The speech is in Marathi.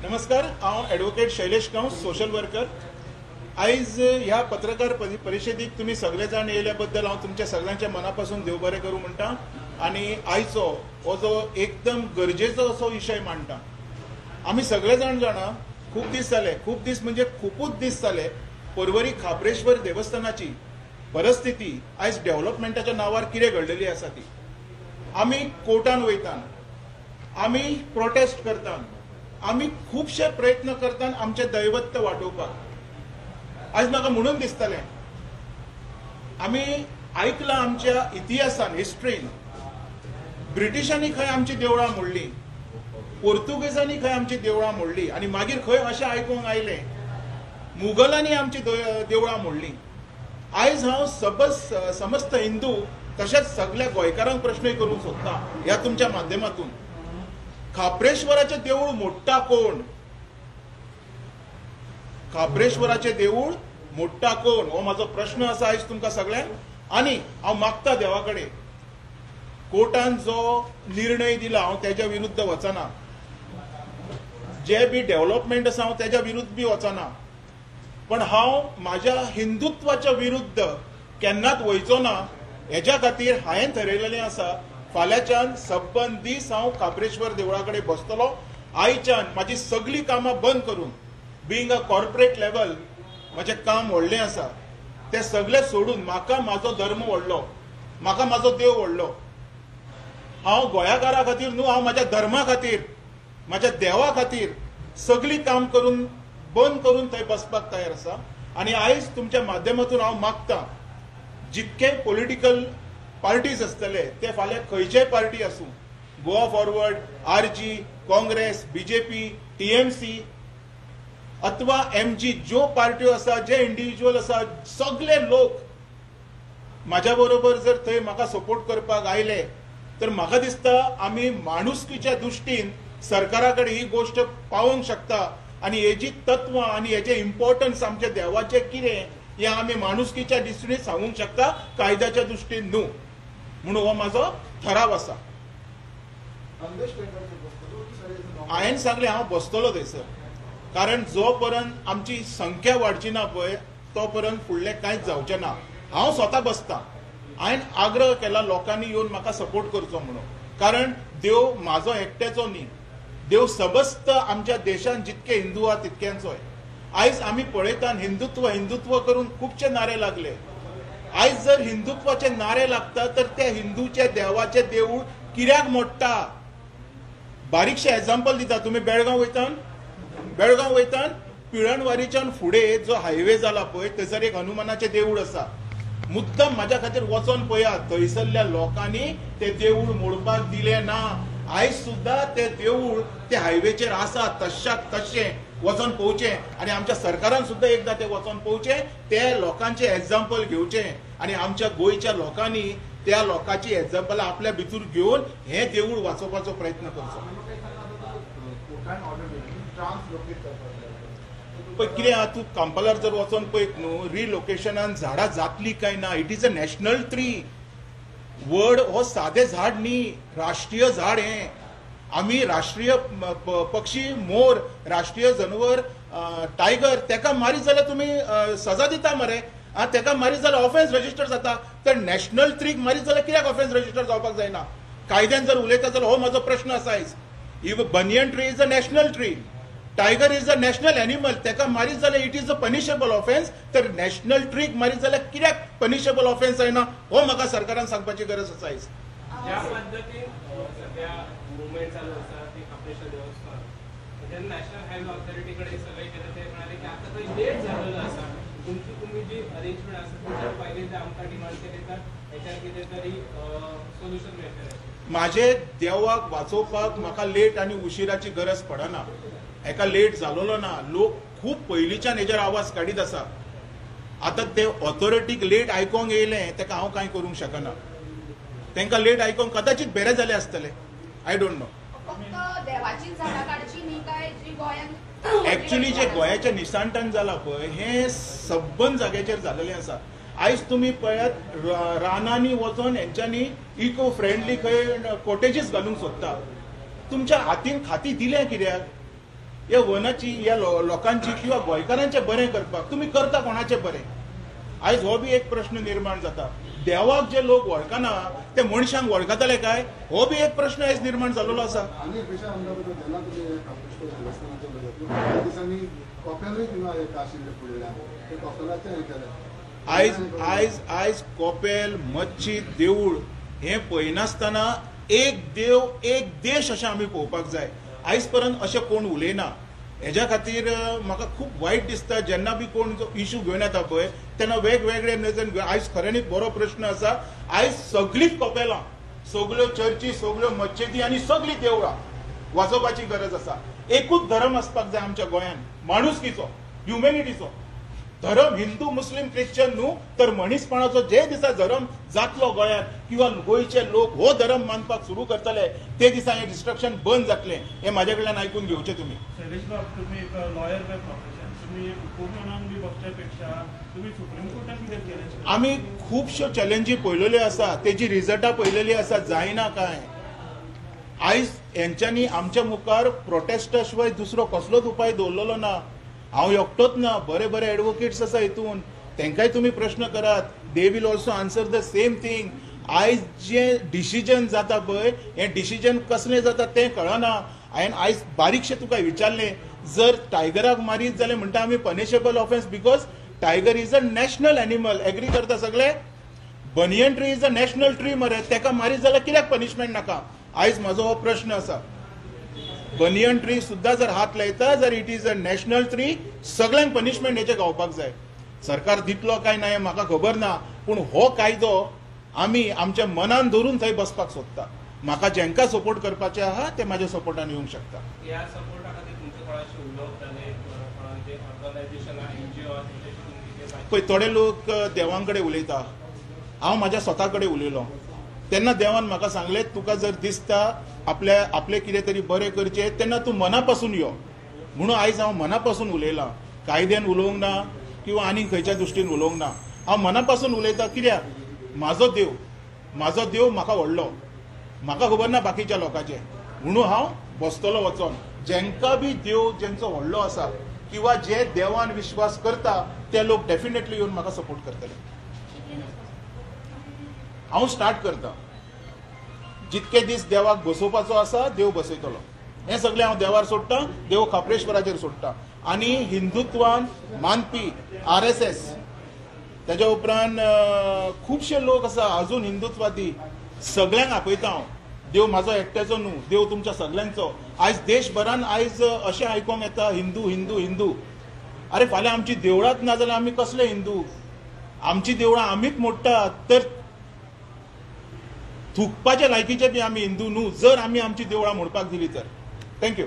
नमस्कार, हांव एडवोकेट शैलेश कंस, सोशल वर्कर. आयज ह्या पत्रकार परिशदेक तुम्ही सगळे जाण येयल्या बद्दल हांव तुमच्या सगळ्यांच्या मनापासून देव बरें करूं म्हणटा. आनी आयचो हो जो एकदम गरजेचो असो विशय मांडटा. आमी सगळे जाण जाणा खूप दीस जाले, खूप दीस म्हणजे खूपच दीस जाले, पर्वरी खाबरेश्वर देवस्थानाची परिस्थिती आयज डेव्हलपमेंटाच्या नांवार कितें घडलेली आसा ती. आमी कोर्टान वयता, आमी प्रोटेस्ट करता, आमी खूबशे प्रयत्न करतात आमचे दैवत्य वाटोवपाक. आज म्हाका म्हणून दिसतलें, आमी आयकलां आमच्या इतिहासान, हिस्ट्रीन, ब्रिटिशांनी खंय आमची देवळां मोडली, पोर्तुगेजांनी खंय आमची देवळां मोडली, आनी मागीर खंय अशें आयकूंक आयलें मुघलांनी आमची देवळां मोडली. आयज हांव समस्त हिंदू तशेंच सगळ्या गोंयकारांक प्रश्न करूंक सोदता ह्या तुमच्या माध्यमातून. खाबरेश्वराचें देवूळ मोडटा कोण? खाबरेश्वराचें देवूळ मोडटा कोण हो म्हाजो प्रश्न आसा आयज तुमकां सगळ्यांक. आनी हांव मागता देवा कडेन, कोर्टान जो निर्णय दिला हांव तेज्या विरुद्ध वचना, जे बी डेव्हलपमेंट आसा हांव तेज्या विरुद्ध बी वचना, पण हांव म्हाज्या हिंदुत्वाच्या विरुद्ध केन्नाच वयचो ना. हेज्या खातीर हांवें ठरयलेलें आसा, फाल्यांच्यान सबंद दीस हांव खाबरेश्वर देवळा कडेन बसतलो. आयच्यान म्हाजी सगळीं कामां बंद करून, बिंग अ कॉर्पोरेट लेवल म्हजें काम व्हडलें आसा, तें सगळें सोडून म्हाका म्हाजो धर्म व्हडलो, म्हाका म्हाजो देव व्हडलो. हांव गोंयाकारा खातीर न्हू, हांव म्हाज्या धर्मा खातीर, म्हाज्या देवा खातीर सगळीं काम करून बंद करून थंय बसपाक तयार आसा. आनी आयज तुमच्या माध्यमातून हांव मागता, जितके पॉलिटिकल पार्टीज आसतले ते फाल्यां खंयचेय पार्टी आसूं, Goa forward, RG, Congress, BJP, TMC अथवा एमजी, ज्यो पार्ट्यो आसा, जे इंडिव्हिज्युअल आसा, सगळे लोक म्हाज्या बरोबर जर थंय म्हाका सपोर्ट करपाक आयले तर म्हाका दिसता आमी माणुसकीच्या दृश्टीन सरकारा कडेन ही गोश्ट पावोवंक शकता. आनी हेजी तत्वां आनी हेजे इम्पॉर्टन्स आमच्या देवाचें कितें हें आमी माणुसकीच्या दृश्टीन सांगूंक शकता, कायद्याच्या दृश्टीन न्हू. म्हणून हो म्हाजो ठराव आसा. हांवें सांगलें हांव बसतलो थंयसर, कारण जो पर्यंत आमची संख्या वाडची ना पळय तो पर्यंत फुडलें कांयच जावचें ना. हांव स्वता बसतां. हांवें आग्रह केला लोकांनी येवन म्हाका सपोर्ट करचो म्हणून, कारण देव म्हाजो एकट्याचो न्ही, देव सबस्त आमच्या देशांत जितके हिंदू आहा तितक्यांचोय. आयज आमी पळयतात हिंदुत्व हिंदुत्व करून खुबशे नारे लागले. आयज जर हिंदुत्वाचे नारे लागता तर त्या हिंदूच्या देवाचे देऊळ कित्याक मोडटा? बारीकशे एग्जाम्पल दिता. तुम्ही बेळगांव वयतात, पिळणवारीच्यान फुडें जो हायवे जाला पळय थंयसर एक हनुमानाचें देऊळ आसा. मुद्दम म्हाज्या खातीर वचोन पळयात, थंयसरल्या लोकांनी ते देऊळ मोडपाक दिलें ना. आयज सुद्धा ते देऊळ ते हायवेचेर आसा, तश्याक तशें वचोन पळोवचें. आनी आमच्या सरकारान सुद्धा एकदां ते वचोन पळोवचें, ते लोकांचे एग्जाम्पल घेवचें आनी आमच्या गोंयच्या लोकांनी त्या लोकांची एग्जाम्पलां आपल्या भितर घेवन हें देऊळ वाचोवपाचो प्रयत्न करचो. पळय कितें आहा, तूं कांपालार जर वचोन पळयत न्हू, रिलोकेशनान झाडां जातली काय ना, it is a national tree. वड हो सादें झाड न्ही, राष्ट्रीय झाड हें. आमी राष्ट्रीय पक्षी मोर, राष्ट्रीय जनवर टायगर, तेका मारीत जाल्यार तुमी सजा दिता मरे. तेका मारीत जाल्यार ऑफेन्स रजिस्टर जाता. तर नॅशनल ट्रीक मारीत जाल्यार कित्याक ऑफेन्स रजिस्टर जावपाक जायना? कायद्यान जर उलयता जाल्यार हो म्हाजो प्रश्न आसा आयज. If banian tree is a national tree, tiger is a national animal, तेका मारीत जाल्यार it is a punishable offence. तर नॅशनल ट्रीक मारीत जाल्यार कित्याक पनिशेबल ऑफेन्स जायना हो म्हाका सरकारान सांगपाची गरज आसा आयज. ज्या पद्धतीन सध्या मुवमेंट चालू आसा ती खाबरेश्वर देवस्थान, म्हणजे नॅशनल हायवे ऑथॉरिटी कडे सगळे केले, ते म्हणाले की आता थंय लेट झालेलो आसा, तुम्ही जी अरेंजमेंट आसा तुमच्या पयलीं ते आमकां डिमांड केली तर हेच्यार कितें तरी सोल्युशन मेळटलें. म्हाजे देवाक वाचोवपाक म्हाका लेट आनी उशिराची गरज पडना. हेका लेट जालोलो ना. लोक खूब पयलींच्यान हेजेर आवाज काडीत आसा. आतां ते ऑथॉरिटीक लेट आयकोंक येयलें तेका हांव कांय करूंक शकना. तांकां लेट आयकोंक कदाचित बरें जालें आसतलें, आय डोंट नो. एक्चुअली जे गोंयाच्या निसांतान जाला पळय हें सबंद जाग्याचेर जालेलें आसा. आयज तुम्ही पळयात रानांनी वचोन हेंच्यांनी इको फ्रेंडली खंय कॉटेजीस घालूंक सोदता. तुमच्या हातीन खाती दिल्या कित्याक? या वनाची या लोकांची किंवा गोंयकारांचे बरें करपाक तुम्ही करता कोणाचे बरें? आयज हो बी एक प्रश्न निर्माण जाता. देवाक जे लोक वळखना ते मनशांक वळखताले काय? हो बी एक प्रश्न आयज निर्माण जाल्लो आसा. आणि एक विषय आमदार जेन्ना तुमी कापरेश्वर देवस्थानाचें उलयता त्या दिसांनी कॉपेलूय थिंगा एक आशिल्ले फुडल्यान ते कॉपेलाचें हें केलें. आयज आयज आयज कॉपेल मच्छीद देवूळ हे पळयनासतना एक देव एक देश अशें आमी पळोवपाक जाय. आयज पर्यंत अशें कोण उलयना. हेज्या खातीर म्हाका खूब वायट दिसता जेन्ना बी कोण इश्यू घेवन येता पळय तेन्ना वेगवेगळे नजरेन. आयज खऱ्यांनी बरो प्रश्न आसा. आयज सगळींच कॉपेलां, सगळ्यो चर्ची, सगळ्यो मच्छिदी आनी सगळीं देवळां वाजोवपाची गरज आसा. एकूच धर्म आसपाक जाय आमच्या गोंयांत, माणुसकीचो, ह्युमॅनिटीचो. धर्म हिंदू मुस्लिम ख्रिश्चन न्हू तर मनीसपणाचो जे दिसा धर्म जातलो गोंयांत किंवा गोंयचे लोक हो धर्म मानपाक सुरू करतले ते दिसा हे डिस्ट्रक्शन बंद जातले. हे म्हाजे कडल्यान आयकून घेवचे तुमी. शैलेश बाब, तुम्ही एक लॉयर बाय प्रोफेशन, तुम्ही कोर्टान बी बसच्या पेक्षा तुम्ही सुप्रीम कोर्टात कितें केलें? आमी खुबश्यो चॅलेंजी पळयलेल्यो आसा, तेजी रिझल्टां पळयलेली आसा, जायना काय. आयज हेंच्यांनी आमच्या मुखार प्रोटेस्टा शिवाय दुसरो कसलोच उपाय दवरलेलो ना. हांव एकटोच ना, बरे बरे एडवोकेट्स आसा हितून, तांकांय तुमी प्रश्न करात. They will also answer the same thing. आयज जे डिसिजन जाता पळय हे डिसिजन कसले जाता तें कळना. हांवें आयज बारीकशें तुका विचारलें, जर टायगराक मारीत जाल्यार म्हणटा आमी punishable offence because tiger is a national animal. Agree करता सगळे? Banyan tree is a national tree मरे, ताका मारीत जाल्यार कित्याक पनिशमेंट नाका? आयज म्हजो हो प्रश्न आसा. बनियन ट्री सुद्धा जर हात लायता जर it is a national tree, सगळ्यांक पनिशमेंट हेचे गावपाक जाय. सरकार दितलो काय ना म्हाका खबर ना, पूण हो कायदो आमी आमच्या मनान धरून थंय बसपाक सोदता. म्हाका जेंका सपोर्ट करपाचें आहा ते म्हाज्या सपोर्टान येवंक शकता. या सपोर्टा खातीर तुमचे कोणाशी उलोवप जाले, कोणाचे ऑर्गनायझेशनां, NGO पळय थोडे लोक देवां कडेन उलयता, हांव म्हाज्या स्वता कडेन उलयलो तेन्ना देवान म्हाका सांगलें तुका जर दिसता आपले कितें तरी बरें करचें तेन्ना तूं मनापासून यो. म्हणून आयज हांव मनापासून उलयलां, कायद्यान उलोवंक ना किंवा आनीक खंयच्या दृश्टीन उलोवंक ना. हांव मनापासून उलयतां. कित्याक? म्हाजो देव म्हाका व्हडलो, म्हाका खबर ना बाकीच्या लोकांचें. म्हणून हांव बसतलो वचोन. जेंका बी देव जेंचो व्हडलो आसा किंवा जे देवान विश्वास करता ते लोक डेफिनेटली येवन म्हाका सपोर्ट करतले. हांव स्टार्ट करता. जितके दीस देवाक बसोवपाचो आसा देव बसयतलो. हें सगळें हांव देवार सोडटा, देव खापरेश्वराचेर सोडटा. आनी हिंदुत्वान मानपी RSS तेज्या उपरांत खुबशे लोक आसा अजून हिंदुत्वादी, सगळ्यांक आपयता हांव. देव म्हाजो एकट्याचो न्हू, देव तुमच्या सगळ्यांचो. आयज देशभरान आयज अशें आयकोंक येता हिंदू हिंदू हिंदू. अरे फाल्यां आमची देवळांच ना जाल्यार आमी कसले हिंदू? आमची देवळां आमीच मोडटात तर थुकपाच्या लायकीचे बी आमी हिंदू न्हू जर आमी आमची देवळां मोडपाक दिली तर. थँक्यू.